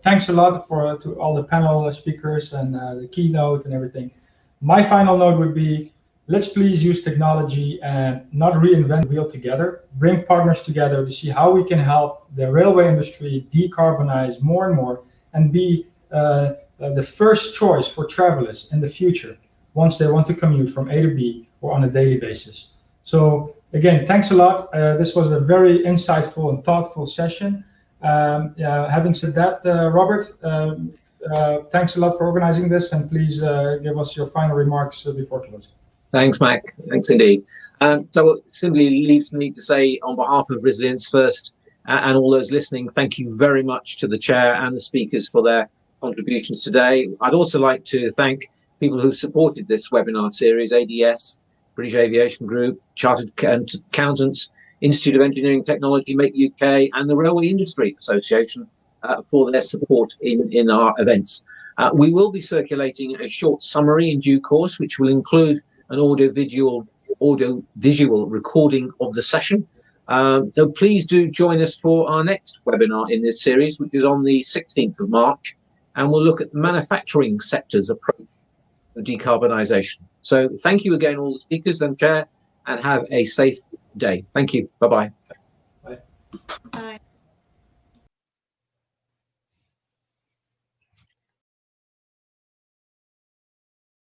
Speaker 2: Thanks a lot to all the panel speakers and the keynote and everything. My final note would be, let's please use technology and not reinvent the wheel together. Bring partners together to see how we can help the railway industry decarbonize more and more and be the first choice for travelers in the future once they want to commute from A to B or on a daily basis. So again, thanks a lot. This was a very insightful and thoughtful session. Having said that, Robert, thanks a lot for organizing this, and please give us your final remarks before closing.
Speaker 1: Thanks, Mac. Thanks indeed. So it simply leaves me to say, on behalf of Resilience First and all those listening, thank you very much to the chair and the speakers for their contributions today. I'd also like to thank people who supported this webinar series: ADS, British Aviation Group, Chartered Accountants, Institute of Engineering Technology, Make UK, and the Railway Industry Association for their support in our events. We will be circulating a short summary in due course, which will include an audio-visual recording of the session. So please do join us for our next webinar in this series, which is on the 16th of March, and we'll look at the manufacturing sector's approach to decarbonisation. So thank you again, all the speakers and chair, and have a safe day. Thank you. Bye-bye.
Speaker 2: Bye.
Speaker 3: Bye.